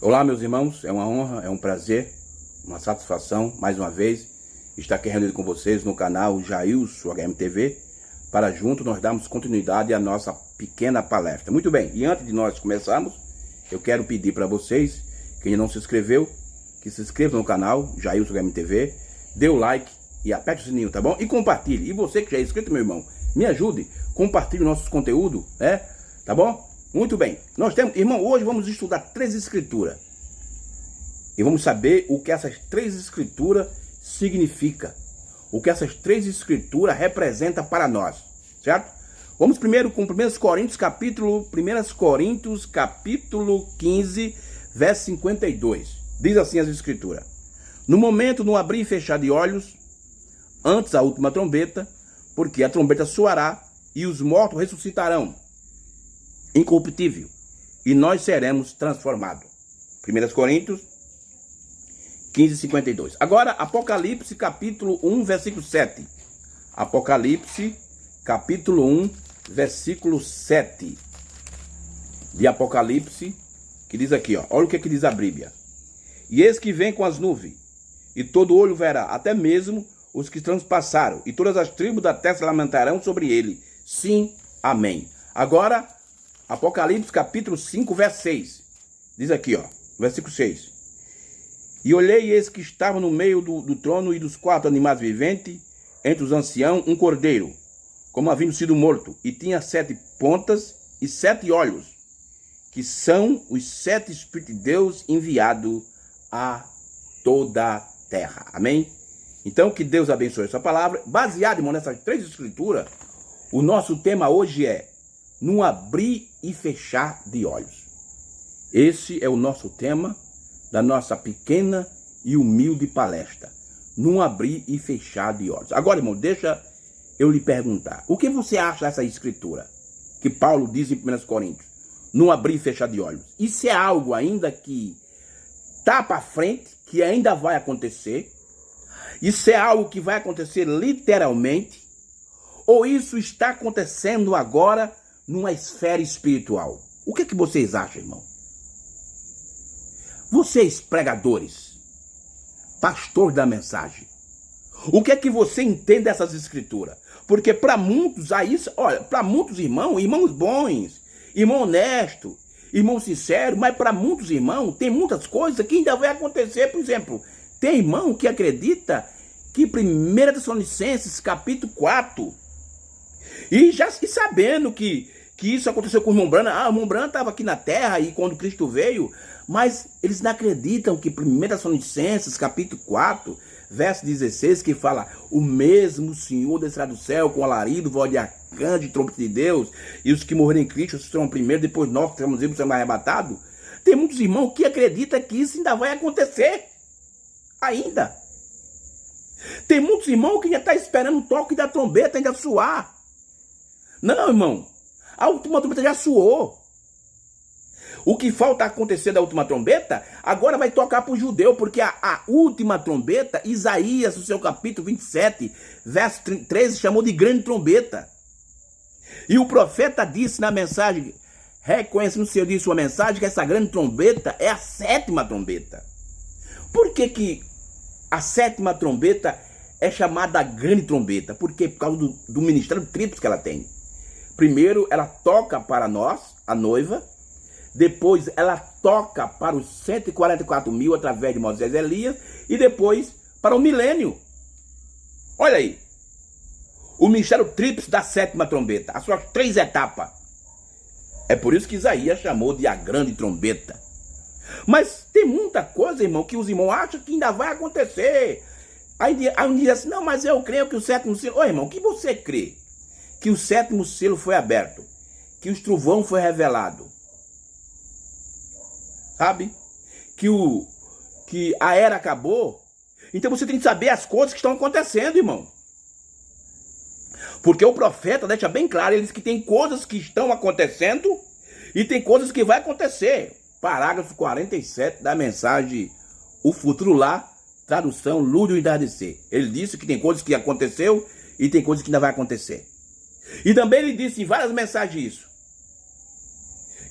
Olá, meus irmãos, é uma honra, é um prazer, uma satisfação, mais uma vez, estar aqui reunido com vocês no canal Jailson HMTV, para junto nós darmos continuidade à nossa pequena palestra. Muito bem, e antes de nós começarmos, eu quero pedir para vocês, quem não se inscreveu, que se inscreva no canal Jailson HMTV, dê o like e aperte o sininho, tá bom? E compartilhe. E você que já é inscrito, meu irmão, me ajude, compartilhe o nosso conteúdo, tá bom? Muito bem, nós temos, irmão, hoje vamos estudar 3 escrituras. E vamos saber o que essas 3 escrituras significam. O que essas 3 escrituras representam para nós, certo? Vamos primeiro com 1 Coríntios capítulo 15, verso 52. Diz assim as escrituras: no momento, no abrir e fechar de olhos, antes a última trombeta, porque a trombeta soará e os mortos ressuscitarão incorruptível, e nós seremos transformados. 1 Coríntios 15, 52. Agora, Apocalipse capítulo 1, versículo 7. Apocalipse capítulo 1, versículo 7. De Apocalipse, que diz aqui, ó, olha o que diz a Bíblia. E eis que vem com as nuvens, e todo olho verá, até mesmo os que transpassaram, e todas as tribos da terra se lamentarão sobre ele. Sim, amém. Agora, Apocalipse capítulo 5, verso 6. Diz aqui, ó, versículo 6. E olhei, e eis que estava no meio do trono e dos 4 animais viventes, entre os anciãos, um cordeiro, como havia sido morto, e tinha 7 pontas e 7 olhos, que são os 7 Espíritos de Deus enviados a toda a terra. Amém? Então, que Deus abençoe essa palavra. Baseado, irmão, nessas 3 escrituras, o nosso tema hoje é num abrir e fechar de olhos. Esse é o nosso tema da nossa pequena e humilde palestra. Num abrir e fechar de olhos. Agora, irmão, deixa eu lhe perguntar. O que você acha dessa escritura que Paulo diz em 1 Coríntios? Num abrir e fechar de olhos. Isso é algo ainda que está para frente, que ainda vai acontecer? Isso é algo que vai acontecer literalmente? Ou isso está acontecendo agora numa esfera espiritual? O que vocês acham, irmão? Vocês, pregadores, pastores da mensagem, o que você entende dessas escrituras? Porque para muitos, olha, para muitos irmãos bons, irmão honesto, irmão sincero, mas para muitos irmãos, tem muitas coisas que ainda vai acontecer. Por exemplo, tem irmão que acredita que 1 Tessalonicenses capítulo 4, e sabendo que isso aconteceu com o irmão Branham. O irmão Branham estava aqui na terra e quando Cristo veio, mas eles não acreditam que 1 Tessalonicenses capítulo 4, verso 16, que fala: o mesmo Senhor descerá do céu com alarido, voz de arcanjo, trombeta de Deus, e os que morrerem em Cristo serão primeiro, depois nós que seremos vivos seremos arrebatados. Tem muitos irmãos que acreditam que isso ainda vai acontecer. Ainda. Tem muitos irmãos que já estão esperando o toque da trombeta ainda soar. Não, irmão. A última trombeta já soou. O que falta acontecer da última trombeta, agora vai tocar para o judeu, porque a última trombeta, Isaías, no seu capítulo 27, verso 13, chamou de grande trombeta. E o profeta disse na mensagem, reconhecendo o Senhor de sua mensagem, que essa grande trombeta é a 7ª trombeta. Por que a 7ª trombeta é chamada grande trombeta? Porque por causa do ministério tríplice que ela tem. Primeiro, ela toca para nós, a noiva. Depois, ela toca para os 144 mil através de Moisés e Elias. E depois, para o milênio. Olha aí. O ministério tríplice da 7ª trombeta. As suas 3 etapas. É por isso que Isaías chamou de a grande trombeta. Mas tem muita coisa, irmão, que os irmãos acham que ainda vai acontecer. Aí um diz assim: não, mas eu creio que o 7º selo... Ô, irmão, o que você crê? Que o 7º selo foi aberto, que o trovão foi revelado, sabe? Que a era acabou. Então você tem que saber as coisas que estão acontecendo, irmão. Porque o profeta deixa bem claro, ele diz que tem coisas que estão acontecendo e tem coisas que vai acontecer. Parágrafo 47 da mensagem O Futuro Lá, tradução Luz do Entardecer. Ele disse que tem coisas que aconteceu e tem coisas que ainda vai acontecer. E também ele disse em várias mensagens isso.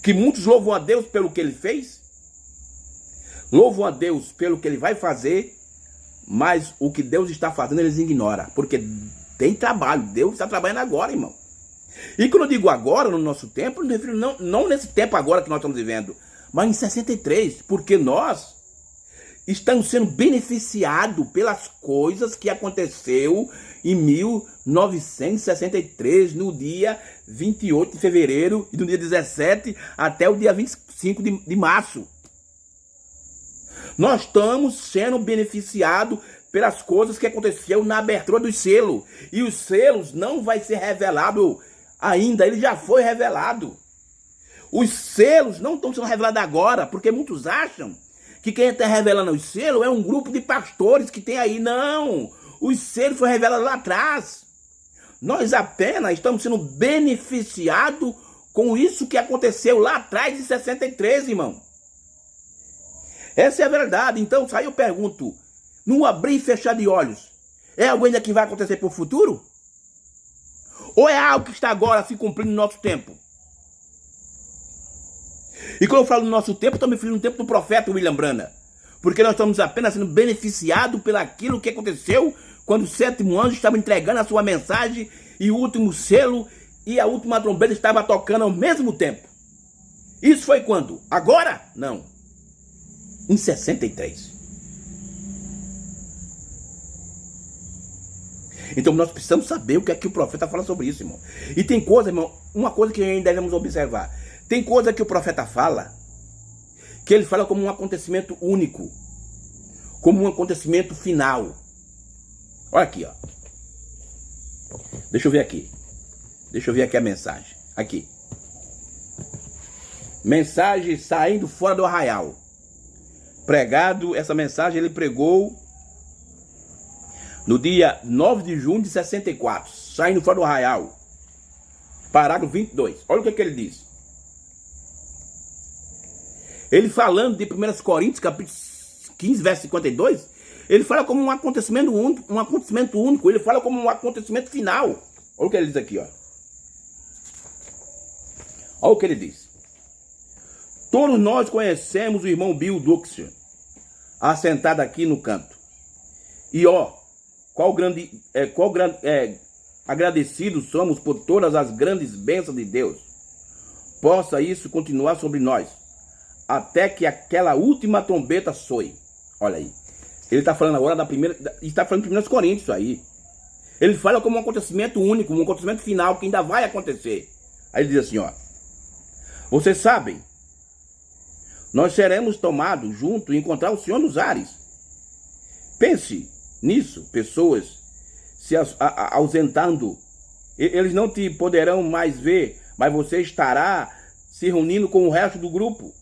Que muitos louvam a Deus pelo que ele fez. Louvam a Deus pelo que ele vai fazer, mas o que Deus está fazendo eles ignoram, porque tem trabalho, Deus está trabalhando agora, irmão. E quando eu digo agora, no nosso tempo, eu me refiro não nesse tempo agora que nós estamos vivendo, mas em 63, porque nós estamos sendo beneficiados pelas coisas que aconteceu em 1963, no dia 28 de fevereiro e do dia 17 até o dia 25 de março. Nós estamos sendo beneficiados pelas coisas que aconteceram na abertura dos selos. E os selos não vai ser revelado ainda, ele já foi revelado. Os selos não estão sendo revelados agora, porque muitos acham que quem está revelando os selos é um grupo de pastores que tem aí. Não, os selos foram revelados lá atrás. Nós apenas estamos sendo beneficiados com isso que aconteceu lá atrás, em 63, irmão. Essa é a verdade. Então, aí eu pergunto, num abrir e fechar de olhos, é algo ainda que vai acontecer para o futuro? Ou é algo que está agora se cumprindo no nosso tempo? E quando eu falo no nosso tempo, estou me referindo no tempo do profeta William Branham. Porque nós estamos apenas sendo beneficiados pelaquilo que aconteceu quando o sétimo anjo estava entregando a sua mensagem e o último selo e a última trombeta estava tocando ao mesmo tempo. Isso foi quando? Agora? Não. Em 63. Então nós precisamos saber o que é que o profeta fala sobre isso, irmão. E tem coisa, irmão, uma coisa que ainda devemos observar. Tem coisa que o profeta fala, que ele fala como um acontecimento único, como um acontecimento final. Olha aqui, ó. Deixa eu ver aqui. Deixa eu ver aqui a mensagem. Aqui. Mensagem saindo fora do arraial. Pregado, essa mensagem ele pregou no dia 9 de junho de 64, saindo fora do arraial. Parágrafo 22. Olha o que ele diz. Ele falando de 1 Coríntios, capítulo 15, verso 52, ele fala como um acontecimento único, ele fala como um acontecimento final. Olha o que ele diz aqui, ó. Olha o que ele diz. Todos nós conhecemos o irmão Bill Duxer, assentado aqui no canto. E ó, agradecidos somos por todas as grandes bênçãos de Deus. Possa isso continuar sobre nós, até que aquela última trombeta soe. Olha aí. Ele está falando agora da primeira. Está falando de 1 Coríntios, isso aí. Ele fala como um acontecimento único, um acontecimento final que ainda vai acontecer. Aí ele diz assim, ó. Vocês sabem, nós seremos tomados juntos e encontrar o Senhor nos ares. Pense nisso, pessoas se ausentando. Eles não te poderão mais ver, mas você estará se reunindo com o resto do grupo.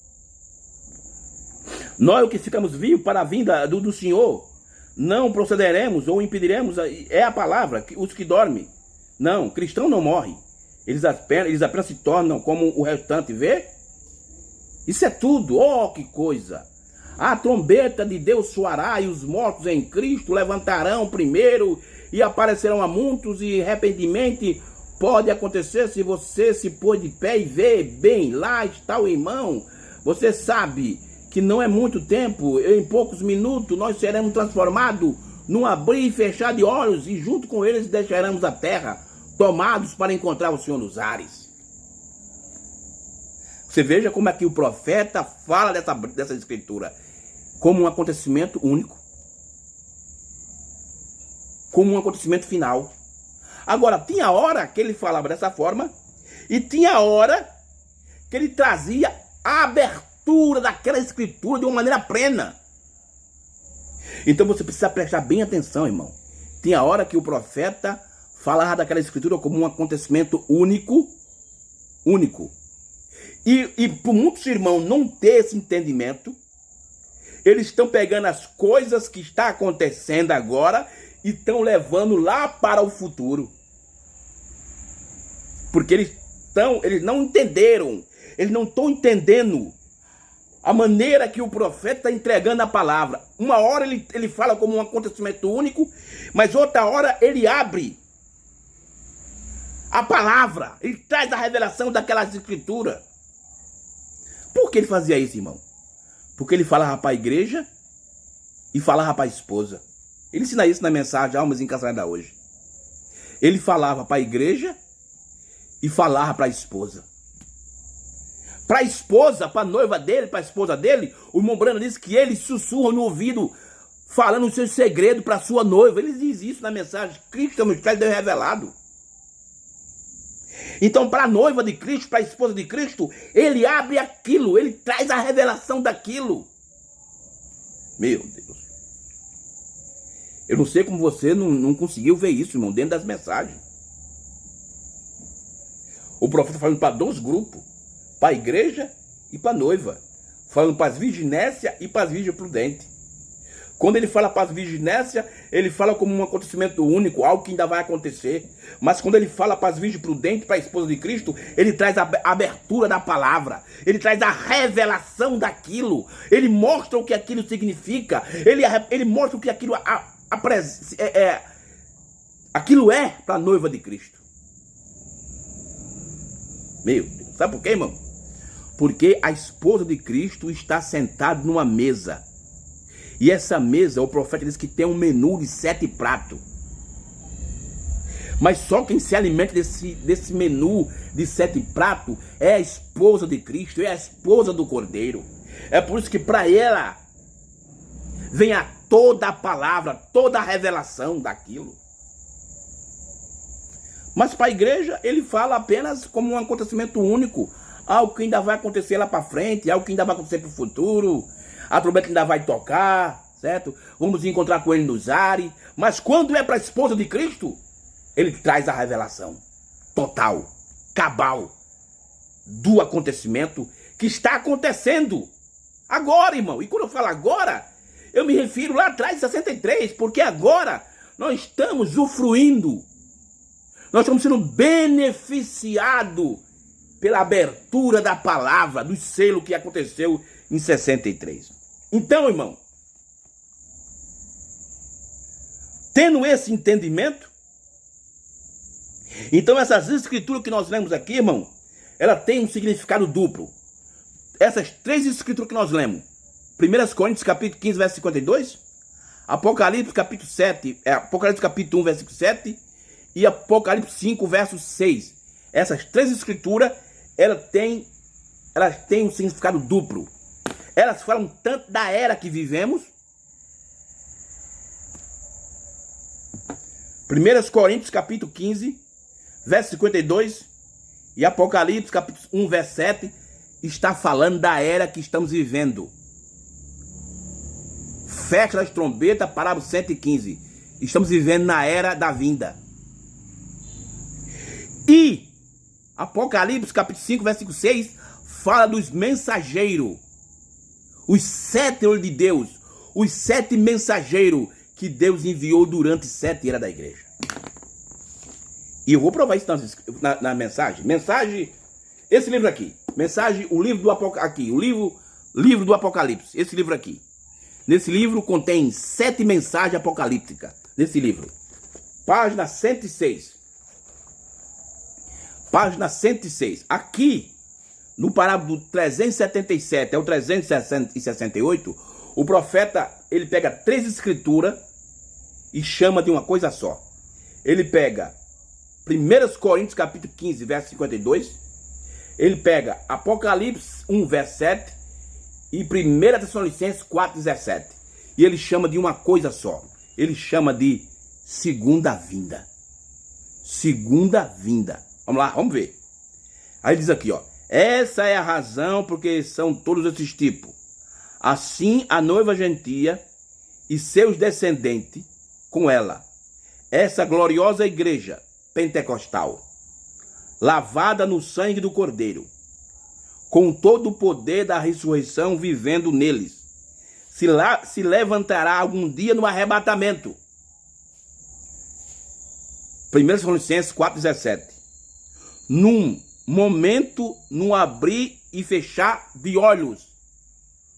Nós que ficamos vivos para a vinda do Senhor, não procederemos ou impediremos, é a palavra, os que dormem. Não, cristão não morre. Eles apenas se tornam como o restante, vê? Isso é tudo, oh que coisa! A trombeta de Deus soará e os mortos em Cristo levantarão primeiro e aparecerão a muitos e repentinamente pode acontecer se você se pôr de pé e ver bem, lá está o irmão. Você sabe que não é muito tempo, em poucos minutos nós seremos transformados num abrir e fechar de olhos e junto com eles deixaremos a terra, tomados para encontrar o Senhor nos ares. Você veja como é que o profeta fala dessa escritura, como um acontecimento único, como um acontecimento final. Agora, tinha hora que ele falava dessa forma e tinha hora que ele trazia a abertura daquela escritura de uma maneira plena. Então você precisa prestar bem atenção, irmão. Tinha hora que o profeta falava daquela escritura como um acontecimento único. E por muitos irmãos não ter esse entendimento, eles estão pegando as coisas que estão acontecendo agora e estão levando lá para o futuro. Porque eles não entenderam, eles não estão entendendo a maneira que o profeta está entregando a palavra. Uma hora ele fala como um acontecimento único, mas outra hora ele abre a palavra, ele traz a revelação daquelas escrituras. Por que ele fazia isso, irmão? Porque ele falava para a igreja e falava para a esposa. Ele ensina isso na mensagem Almas Encarceradas hoje. Ele falava para a igreja e falava para a esposa. Para a esposa, para a noiva dele, para a esposa dele, o irmão Branham diz que ele sussurra no ouvido, falando o seu segredo para a sua noiva. Ele diz isso na mensagem. Cristo é o mistério de Deus revelado. Então, para a noiva de Cristo, para a esposa de Cristo, ele abre aquilo, ele traz a revelação daquilo. Meu Deus. Eu não sei como você não conseguiu ver isso, irmão, dentro das mensagens. O profeta falando para dois grupos, para a igreja e para a noiva. Falando para as virginécias e para as virgens prudentes. Quando ele fala para as virginécias, ele fala como um acontecimento único, algo que ainda vai acontecer. Mas quando ele fala para as virgens prudentes, para a esposa de Cristo, ele traz a abertura da palavra. Ele traz a revelação daquilo. Ele mostra o que aquilo significa. Ele mostra o que aquilo, aquilo é para a noiva de Cristo. Meu Deus, sabe por quê, irmão? Porque a esposa de Cristo está sentada numa mesa. E essa mesa, o profeta diz que tem um menu de 7 pratos. Mas só quem se alimenta desse menu de 7 pratos é a esposa de Cristo, é a esposa do Cordeiro. É por isso que para ela vem toda a palavra, toda a revelação daquilo. Mas para a igreja ele fala apenas como um acontecimento único. Algo que ainda vai acontecer lá para frente, algo que ainda vai acontecer para o futuro. A trombeta ainda vai tocar, certo? Vamos encontrar com ele nos ares. Mas quando é para a esposa de Cristo, ele traz a revelação total, cabal, do acontecimento que está acontecendo agora, irmão. E quando eu falo agora, eu me refiro lá atrás de 63, porque agora nós estamos usufruindo, nós estamos sendo beneficiados pela abertura da palavra, do selo que aconteceu em 63. Então, irmão, tendo esse entendimento, então essas escrituras que nós lemos aqui, irmão, ela tem um significado duplo. Essas 3 escrituras que nós lemos, 1 Coríntios capítulo 15, verso 52, Apocalipse capítulo 7, Apocalipse capítulo 1, verso 7 e Apocalipse 5, verso 6. Essas 3 escrituras, elas têm um significado duplo. Elas falam tanto da era que vivemos. 1 Coríntios capítulo 15, verso 52 e Apocalipse capítulo 1, verso 7 está falando da era que estamos vivendo. Festa das trombetas, parágrafo 115. Estamos vivendo na era da vinda. E Apocalipse capítulo 5, versículo 6 fala dos mensageiros. Os 7 olhos de Deus, os 7 mensageiros que Deus enviou durante 7 eras da igreja. E eu vou provar isso na mensagem. Mensagem, esse livro aqui. Mensagem, o livro do Apocalipse. O livro do Apocalipse. Esse livro aqui. Nesse livro contém 7 mensagens apocalípticas. Nesse livro. Página 106. Página 106. Aqui, no parágrafo 377 ao 368, o profeta, ele pega 3 escrituras e chama de uma coisa só. Ele pega 1 Coríntios capítulo 15, verso 52. Ele pega Apocalipse 1, verso 7 e 1 Tessalonicenses 4, 17. E ele chama de uma coisa só. Ele chama de segunda vinda. Segunda vinda. Vamos lá, vamos ver. Aí diz aqui, ó. Essa é a razão porque são todos esses tipos. Assim a noiva gentia e seus descendentes com ela. Essa gloriosa igreja pentecostal, lavada no sangue do Cordeiro, com todo o poder da ressurreição vivendo neles, se levantará algum dia no arrebatamento. 1 Tessalonicenses 4,17. Num momento, num abrir e fechar de olhos.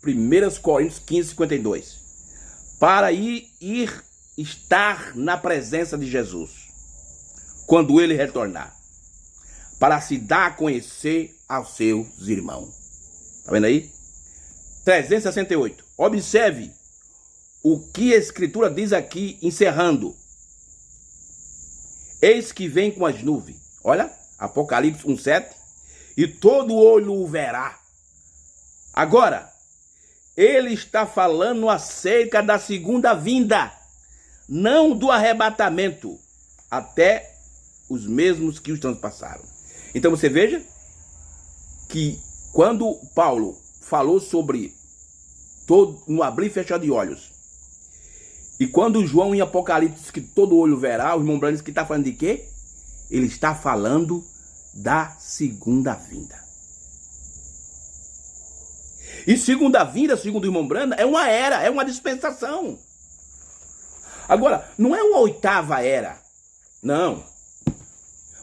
1 Coríntios 15, 52. Para ir estar na presença de Jesus, quando ele retornar, para se dar a conhecer aos seus irmãos. Tá vendo aí? 368. Observe o que a Escritura diz aqui, encerrando. Eis que vem com as nuvens. Olha, Apocalipse 1:7. E todo olho o verá. Agora, ele está falando acerca da segunda vinda, não do arrebatamento, até os mesmos que os transpassaram. Então você veja que quando Paulo falou sobre todo, no abrir e fechar de olhos, e quando João em Apocalipse diz que todo olho verá, o irmão Branham diz que está falando de quê? Ele está falando da segunda vinda. E segunda vinda, segundo o irmão Branham, é uma era, é uma dispensação. Agora, não é uma oitava era, não.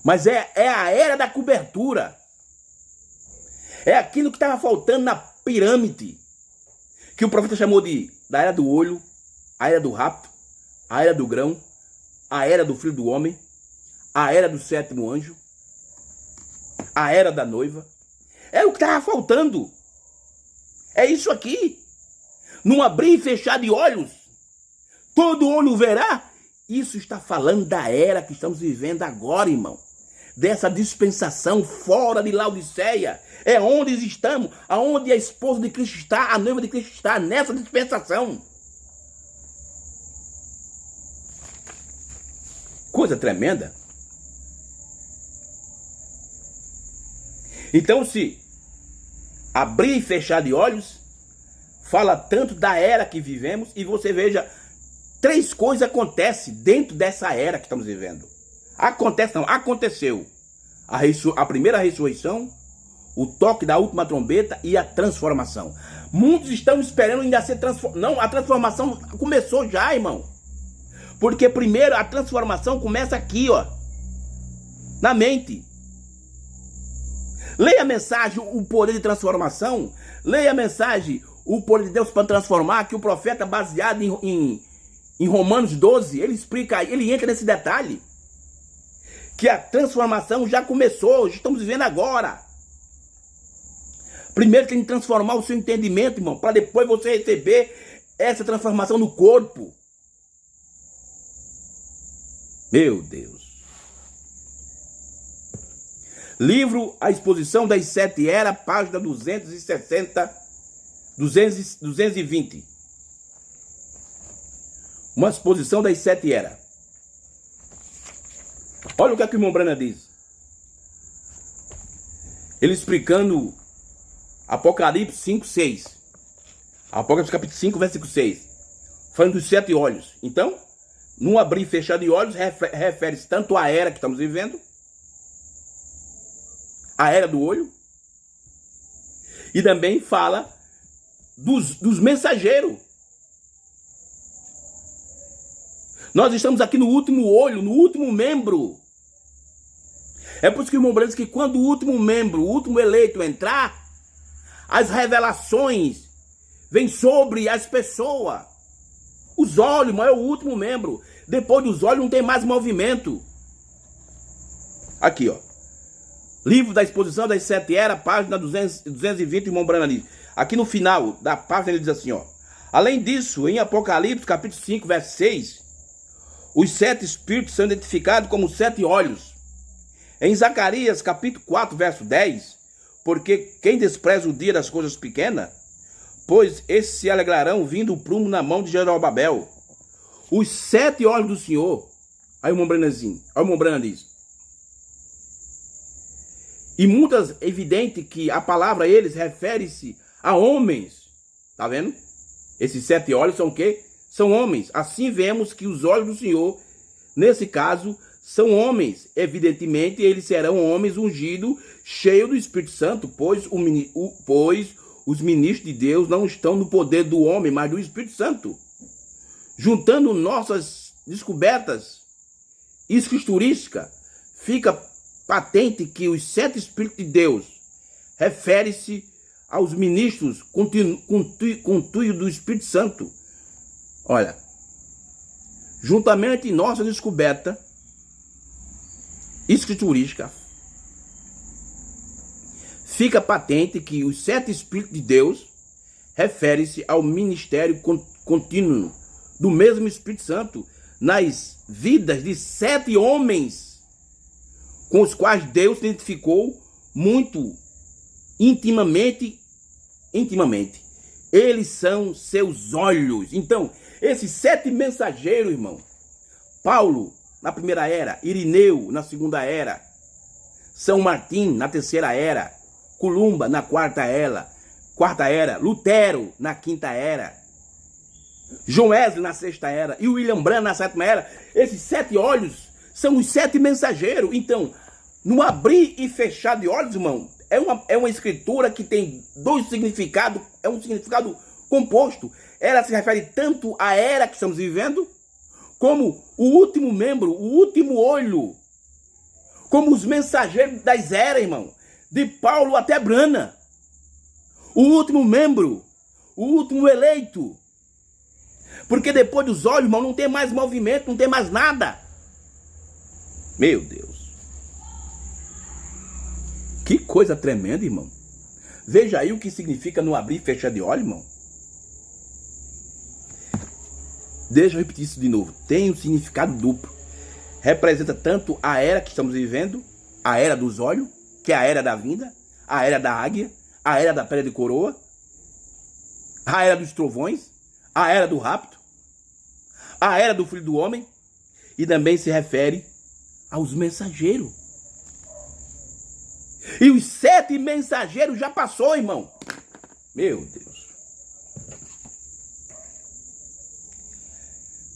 Mas é a era da cobertura. É aquilo que estava faltando na pirâmide, que o profeta chamou da era do olho, a era do rapto, a era do grão, a era do filho do homem, a era do sétimo anjo, a era da noiva. É o que estava faltando. É isso aqui. Num abrir e fechar de olhos, todo olho verá. Isso está falando da era que estamos vivendo agora, irmão. Dessa dispensação fora de Laodiceia. É onde estamos, aonde a esposa de Cristo está, a noiva de Cristo está, nessa dispensação. Coisa tremenda. Então, se abrir e fechar de olhos, fala tanto da era que vivemos, e você veja, três coisas acontecem dentro dessa era que estamos vivendo. Aconteceu. A primeira ressurreição, o toque da última trombeta e a transformação. Muitos estão esperando ainda ser transformados. Não, a transformação começou já, irmão. Porque primeiro a transformação começa aqui, ó, na mente. Leia a mensagem, o poder de transformação. Leia a mensagem, o poder de Deus para transformar, que o profeta, baseado em Romanos 12, ele explica, ele entra nesse detalhe. Que a transformação já começou, estamos vivendo agora. Primeiro tem que transformar o seu entendimento, irmão, para depois você receber essa transformação no corpo. Meu Deus. Livro A Exposição das Sete Eras, página 220. Uma exposição das sete eras. Olha o que o irmão Branham diz. Ele explicando Apocalipse 5:6. Apocalipse capítulo 5, versículo 6. Falando dos sete olhos. Então, num abrir e fechar de olhos, refere-se tanto à era que estamos vivendo, a era do olho, e também fala dos mensageiros. Nós estamos aqui no último olho, no último membro. É por isso que o irmão Branham diz que quando o último membro, o último eleito entrar, as revelações vêm sobre as pessoas. Os olhos, mas é o último membro. Depois dos olhos não tem mais movimento. Aqui, ó. Livro da Exposição das Sete Eras, página 220, irmão Branham diz. Aqui no final da página ele diz assim, ó. Além disso, em Apocalipse, capítulo 5, verso 6, os sete espíritos são identificados como sete olhos. Em Zacarias, capítulo 4, verso 10, porque quem despreza o dia das coisas pequenas, pois esses se alegrarão vindo o prumo na mão de Jerobabel. Os sete olhos do Senhor. Aí o irmão Branham diz. E muitas, evidente que a palavra eles refere-se a homens. Tá vendo? Esses sete olhos são o quê? São homens. Assim vemos que os olhos do Senhor, nesse caso, são homens. Evidentemente, eles serão homens ungidos, cheios do Espírito Santo, pois os ministros de Deus não estão no poder do homem, mas do Espírito Santo. Juntando nossas descobertas escriturísticas, fica patente que os sete Espíritos de Deus refere-se aos ministros contuios do Espírito Santo. Olha, juntamente nossa descoberta escriturística, fica patente que os sete Espíritos de Deus refere-se ao ministério contínuo do mesmo Espírito Santo nas vidas de 7 homens com os quais Deus se identificou muito intimamente. Eles são seus olhos. Então, esses 7 mensageiros, irmão, Paulo na primeira era, Irineu na segunda era, São Martim na terceira era, Columba na quarta era, Lutero na quinta era, John Wesley na sexta era e William Branham na sétima era. Esses 7 olhos são os 7 mensageiros. Então, no abrir e fechar de olhos, irmão, é uma escritura que tem 2 significados, é um significado composto. Ela se refere tanto à era que estamos vivendo, como o último membro, o último olho, como os mensageiros das eras, irmão, de Paulo até Branham, o último membro, o último eleito. Porque depois dos olhos, irmão, não tem mais movimento, não tem mais nada. Meu Deus. Que coisa tremenda, irmão. Veja aí o que significa no abrir e fechar de olhos, irmão. Deixa eu repetir isso de novo. Tem um significado duplo. Representa tanto a era que estamos vivendo, a era dos olhos, que é a era da vinda, a era da águia, a era da pedra de coroa, a era dos trovões, a era do rapto, a era do filho do homem, e também se refere aos mensageiros. E os 7 mensageiros já passou, irmão. Meu Deus.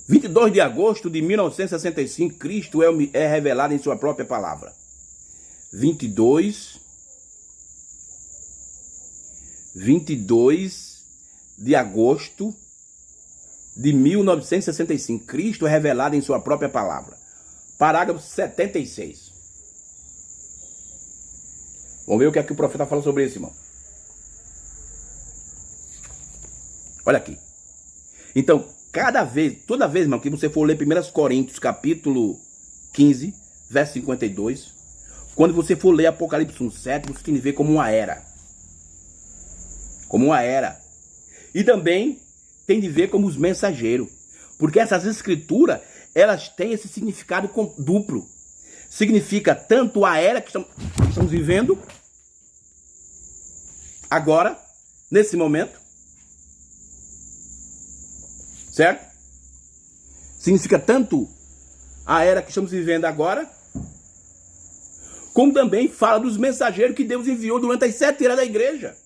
22 de agosto de 1965, Cristo é revelado em sua própria palavra. 22 de agosto de 1965, Cristo é revelado em sua própria palavra. Parágrafo 76. Vamos ver o que é que o profeta fala sobre isso, irmão. Olha aqui. Então, toda vez, irmão, que você for ler 1 Coríntios, capítulo 15, verso 52, quando você for ler Apocalipse 1:7, você tem que ver como uma era. Como uma era. E também tem de ver como os mensageiros. Porque essas escrituras, elas têm esse significado duplo. Significa tanto a era que estamos vivendo, agora, nesse momento, certo? Significa tanto a era que estamos vivendo agora, como também fala dos mensageiros que Deus enviou durante as 7 eras da igreja.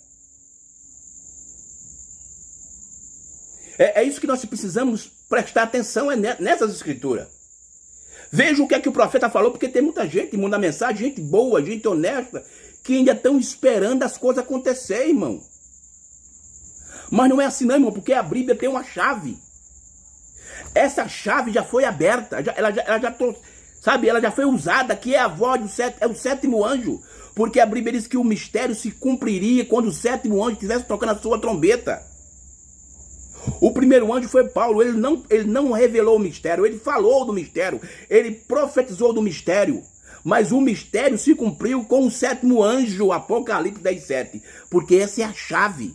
É isso que nós precisamos prestar atenção nessas escrituras. Veja o que é que o profeta falou, porque tem muita gente que manda mensagem, gente boa, gente honesta, que ainda estão esperando as coisas acontecer, irmão. Mas não é assim não, irmão, porque a Bíblia tem uma chave. Essa chave já foi aberta, ela já foi usada, que é a voz do o 7º anjo. Porque a Bíblia diz que o mistério se cumpriria quando o 7º anjo estivesse tocando a sua trombeta. O primeiro anjo foi Paulo, ele não revelou o mistério, ele falou do mistério, ele profetizou do mistério. Mas o mistério se cumpriu com o 7º anjo, Apocalipse 10:7. Porque essa é a chave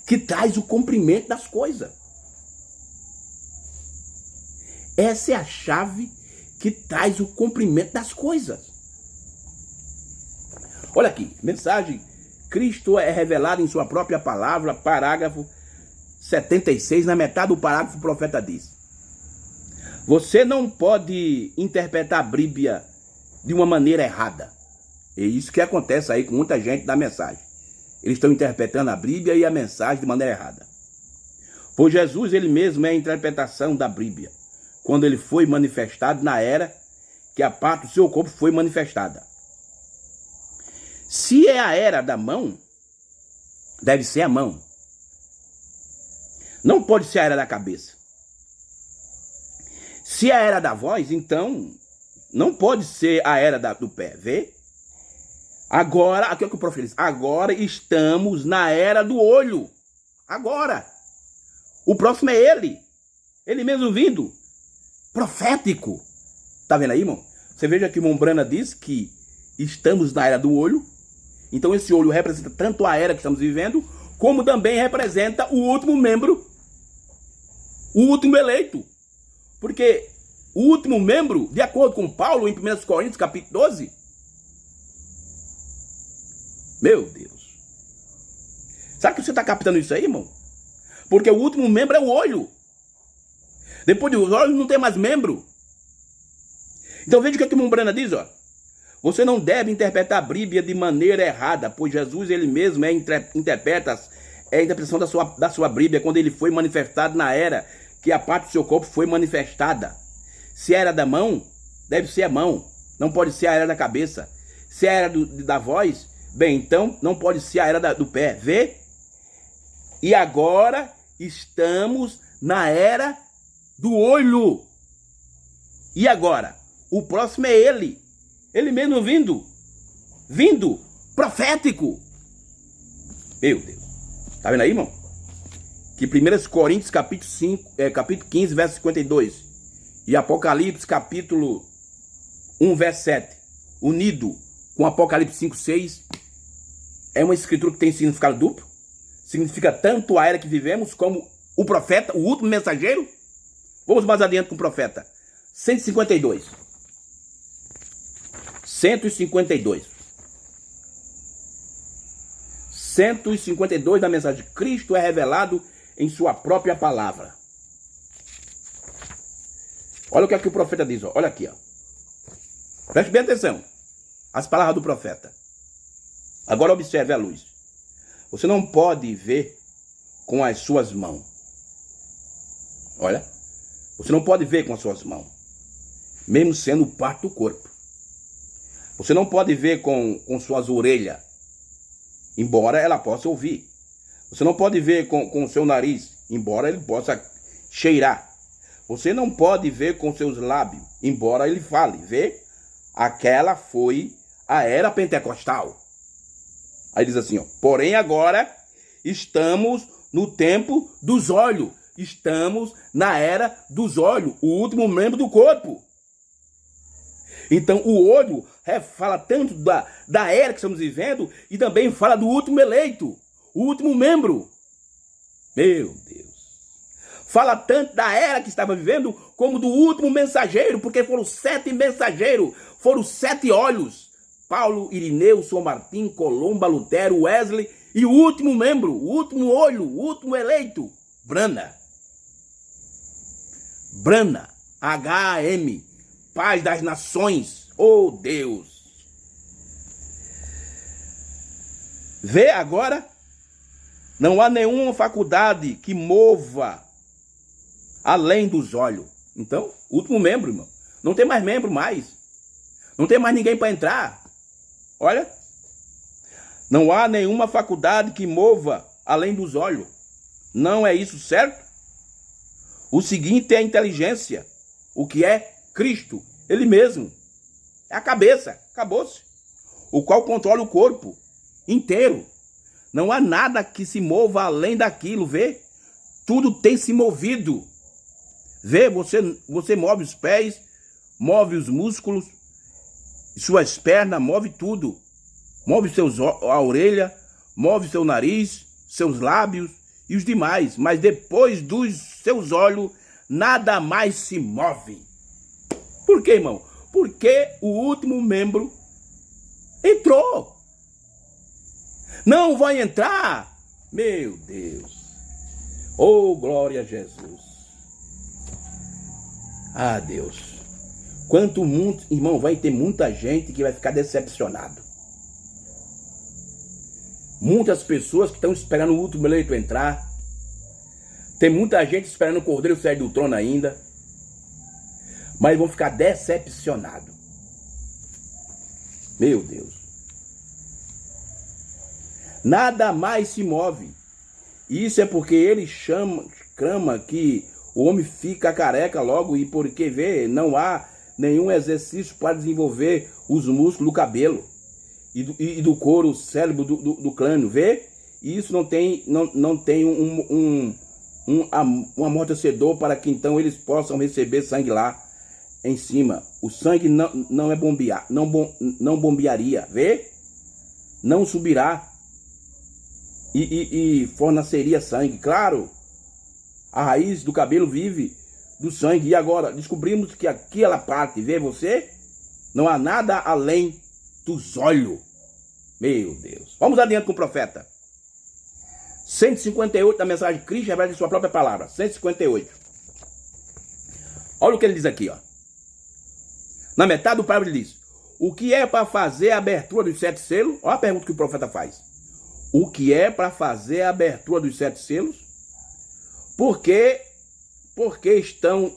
que traz o cumprimento das coisas. Essa é a chave que traz o cumprimento das coisas. Olha aqui, mensagem. Cristo é revelado em sua própria palavra, parágrafo 76, na metade do parágrafo o profeta diz: você não pode interpretar a Bíblia de uma maneira errada. É isso que acontece aí com muita gente da mensagem. Eles estão interpretando a Bíblia e a mensagem de maneira errada. Pois Jesus, ele mesmo é a interpretação da Bíblia, quando ele foi manifestado na era que a parte do seu corpo foi manifestada. Se é a era da mão, deve ser a mão. Não pode ser a era da cabeça. Se é a era da voz, então não pode ser a era do pé. Vê? Agora, aqui é o que o profeta diz. Agora estamos na era do olho. Agora. O próximo é ele. Ele mesmo vindo. Profético. Tá vendo aí, irmão? Você veja que o irmão Branham diz que estamos na era do olho. Então esse olho representa tanto a era que estamos vivendo, como também representa o último membro, o último eleito. Porque o último membro, de acordo com Paulo, em 1 Coríntios, capítulo 12, meu Deus. Sabe que você está captando isso aí, irmão? Porque o último membro é o olho. Depois dos olhos não tem mais membro. Então veja o que o irmão Brana diz, ó. Você não deve interpretar a Bíblia de maneira errada, pois Jesus ele mesmo interpreta a interpretação da sua Bíblia quando ele foi manifestado na era que a parte do seu corpo foi manifestada. Se a era da mão, deve ser a mão, não pode ser a era da cabeça. Se a era da voz, bem, então não pode ser a era do pé. Vê? E agora estamos na era do olho. E agora? O próximo é ele. Ele mesmo vindo, profético. Meu Deus. Tá vendo aí, irmão? Que 1 Coríntios capítulo 15, verso 52. E Apocalipse capítulo 1, verso 7. Unido com Apocalipse 5, 6. É uma escritura que tem significado duplo. Significa tanto a era que vivemos como o profeta, o último mensageiro. Vamos mais adiante com o profeta. 152. 152. 152 da mensagem. Cristo é revelado em sua própria palavra. Olha o que aqui o profeta diz. Ó. Olha aqui. Ó. Preste bem atenção. As palavras do profeta. Agora observe a luz. Você não pode ver com as suas mãos. Olha. Você não pode ver com as suas mãos. Mesmo sendo parte do corpo. Você não pode ver com suas orelhas. Embora ela possa ouvir. Você não pode ver com o seu nariz. Embora ele possa cheirar. Você não pode ver com seus lábios. Embora ele fale. Vê? Aquela foi a era pentecostal. Aí diz assim, ó. Porém agora estamos no tempo dos olhos. Estamos na era dos olhos. O último membro do corpo. Então o olho fala tanto da era que estamos vivendo e também fala do último eleito, o último membro. Meu Deus. Fala tanto da era que estava vivendo como do último mensageiro, porque foram 7 mensageiros, foram 7 olhos. Paulo, Irineu, São Martim, Colomba, Lutero, Wesley e o último membro, o último olho, o último eleito, Brana. Brana, H-A-M. Paz das nações, oh Deus. Vê agora, não há nenhuma faculdade que mova além dos olhos. Então, último membro, irmão. Não tem mais membro mais. Não tem mais ninguém para entrar. Olha, não há nenhuma faculdade que mova além dos olhos. Não é isso certo? O seguinte é a inteligência. O que é? Cristo, ele mesmo, é a cabeça, acabou-se, o qual controla o corpo inteiro. Não há nada que se mova além daquilo, vê? Tudo tem se movido. Vê, você move os pés, move os músculos, suas pernas, move tudo. Move a orelha, move seu nariz, seus lábios e os demais. Mas depois dos seus olhos, nada mais se move. Por quê, irmão? Porque o último membro entrou. Não vai entrar. Meu Deus. Oh, glória a Jesus. Ah, Deus. Quanto muito, irmão, vai ter muita gente que vai ficar decepcionado. Muitas pessoas que estão esperando o último eleito entrar. Tem muita gente esperando o Cordeiro sair do trono ainda. Mas vão ficar decepcionados. Meu Deus. Nada mais se move. Isso é porque ele clama que o homem fica careca logo e porque vê, não há nenhum exercício para desenvolver os músculos do cabelo e do couro, cérebro do crânio, vê? Isso não tem um amortecedor para que então eles possam receber sangue lá em cima. O sangue não é bombear, não bombearia, vê? não subirá e forneceria sangue. Claro, a raiz do cabelo vive do sangue. E agora descobrimos que aquela parte, vê você, não há nada além dos olhos. Meu Deus. Vamos adiante com o profeta. 158 da mensagem de Cristo revela em sua própria palavra. 158. Olha o que ele diz aqui, ó. Na metade do parágrafo ele diz: o que é para fazer a abertura dos 7 selos? Olha a pergunta que o profeta faz. O que é para fazer a abertura dos 7 selos? Por que estão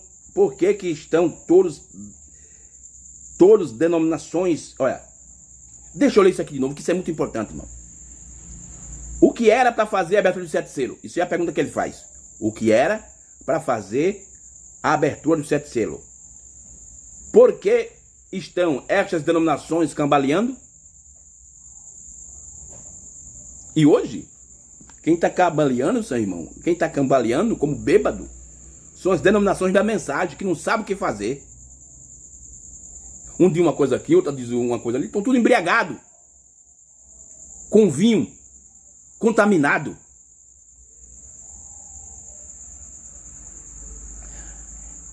todas denominações? Olha, deixa eu ler isso aqui de novo, que isso é muito importante, irmão. O que era para fazer a abertura dos 7 selos? Isso é a pergunta que ele faz. O que era para fazer a abertura dos 7 selos? Por que estão estas denominações cambaleando? E hoje, quem está cambaleando, seu irmão, quem está cambaleando como bêbado, são as denominações da mensagem, que não sabem o que fazer. Um diz uma coisa aqui, outro diz uma coisa ali, estão tudo embriagado, com vinho, contaminado.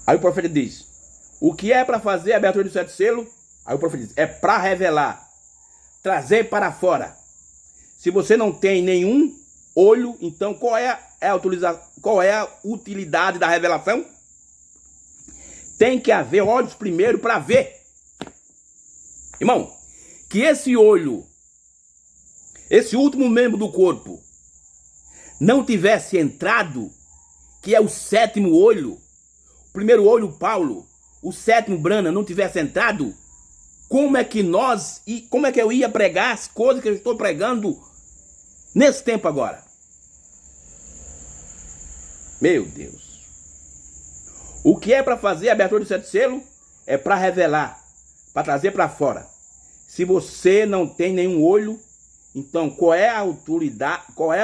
Aí o profeta diz: o que é para fazer a abertura do 7 selos? Aí o profeta diz: é para revelar, trazer para fora. Se você não tem nenhum olho, então qual é a utilidade da revelação? Tem que haver olhos primeiro para ver. Irmão, que esse olho, esse último membro do corpo, não tivesse entrado, que é o 7º olho, o primeiro olho Paulo, o 7º Brana, não tivesse entrado, como é que eu ia pregar as coisas que eu estou pregando nesse tempo agora? Meu Deus. O que é para fazer a abertura do 7 selos? É para revelar, para trazer para fora. Se você não tem nenhum olho, então qual é a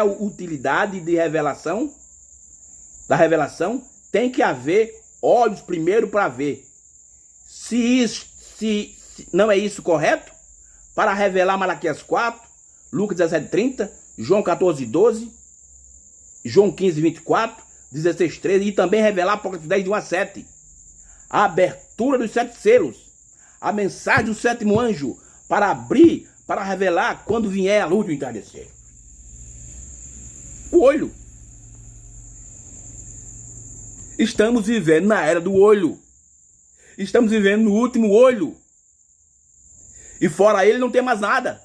utilidade de revelação? Da revelação tem que haver olhos primeiro para ver. Se não é isso correto, para revelar Malaquias 4, Lucas 17:30, João 14:12, João 15:24, 16:13 e também revelar Apocalipse 10:1-7. A abertura dos 7 selos, a mensagem do 7º anjo, para abrir, para revelar quando vier a luz do entardecer. O olho. Estamos vivendo na era do olho. Estamos vivendo no último olho. E fora ele não tem mais nada.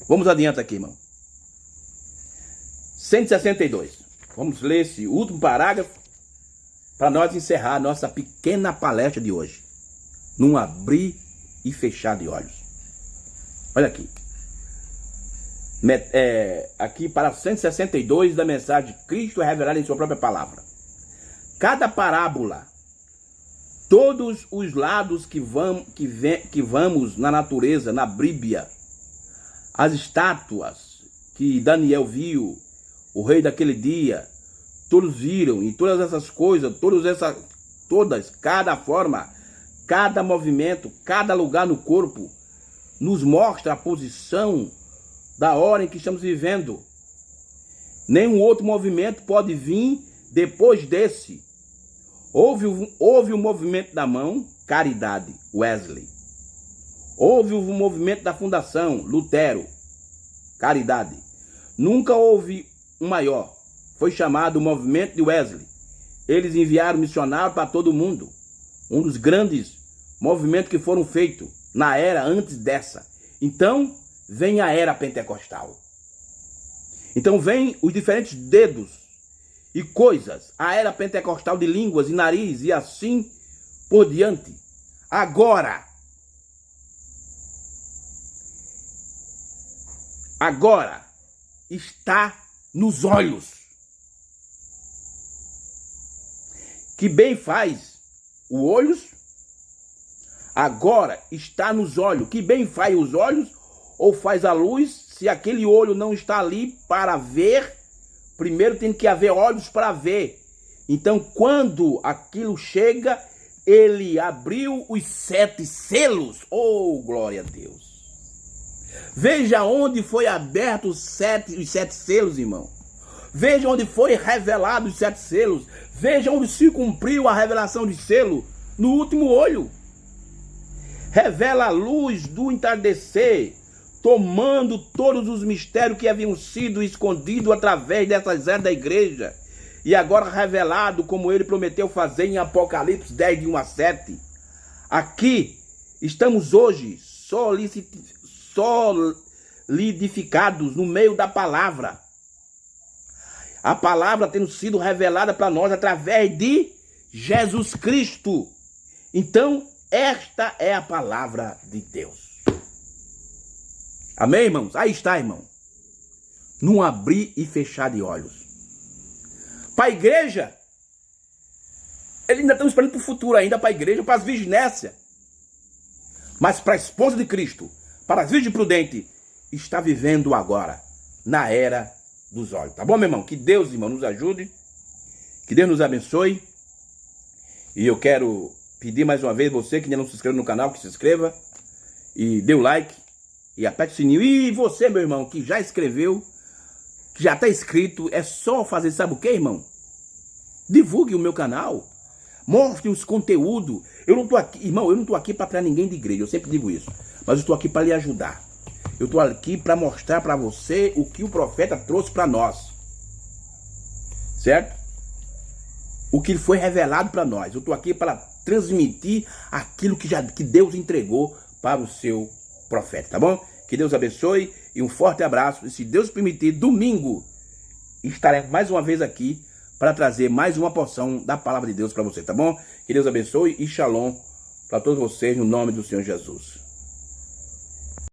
Vamos adiante aqui, irmão. 162. Vamos ler esse último parágrafo para nós encerrar a nossa pequena palestra de hoje. Num abrir e fechar de olhos. Olha aqui. Aqui para 162 da mensagem de Cristo revelada em sua própria palavra. Cada parábola, todos os lados que vamos na natureza, na Bíblia, as estátuas que Daniel viu, o rei daquele dia, todos viram, e todas essas coisas, todas, cada forma, cada movimento, cada lugar no corpo, nos mostra a posição da hora em que estamos vivendo. Nenhum outro movimento pode vir depois desse. Houve o movimento da mão, caridade, Wesley. Houve o movimento da fundação, Lutero, caridade. Nunca houve um maior. Foi chamado o movimento de Wesley. Eles enviaram missionários para todo o mundo. Um dos grandes movimentos que foram feitos na era antes dessa. Então, vem a era pentecostal. Então, vem os diferentes dedos e coisas. A era pentecostal de línguas e nariz e assim por diante. Agora está nos olhos. Que bem faz o olhos? Agora está nos olhos. Que bem faz os olhos ou faz a luz? Se aquele olho não está ali para ver, primeiro tem que haver olhos para ver. Então, quando aquilo chega, ele abriu os 7 selos. Oh, glória a Deus! Veja onde foi aberto os sete selos, irmão. Veja onde foi revelado os 7 selos. Veja onde se cumpriu a revelação de selo no último olho. Revela a luz do entardecer, tomando todos os mistérios que haviam sido escondidos através dessas eras da igreja, e agora revelado como ele prometeu fazer em Apocalipse 10, de 1 a 7. Aqui estamos hoje solidificados no meio da palavra. A palavra tendo sido revelada para nós através de Jesus Cristo. Então, esta é a palavra de Deus. Amém, irmãos? Aí está, irmão. Num abrir e fechar de olhos. Para a igreja, eles ainda estão esperando para o futuro ainda, para a igreja, para as virgínias. Mas para a esposa de Cristo, para as virgens prudentes, está vivendo agora, na era dos olhos. Tá bom, meu irmão? Que Deus, irmão, nos ajude. Que Deus nos abençoe. E eu quero pedir mais uma vez, você que ainda não se inscreveu no canal, que se inscreva. E dê o like. E aperte o sininho. E você, meu irmão, que já escreveu, que já está inscrito, é só fazer, sabe o que, irmão? Divulgue o meu canal. Mostre os conteúdos. Eu não estou aqui, irmão, eu não estou aqui para tirar ninguém de igreja. Eu sempre digo isso. Mas eu estou aqui para lhe ajudar. Eu estou aqui para mostrar para você o que o profeta trouxe para nós. Certo? O que foi revelado para nós. Eu estou aqui para transmitir aquilo que Deus entregou para o seu profeta. Tá bom? Que Deus abençoe e um forte abraço. E se Deus permitir, domingo estaremos mais uma vez aqui para trazer mais uma porção da palavra de Deus para você. Tá bom? Que Deus abençoe e shalom para todos vocês no nome do Senhor Jesus.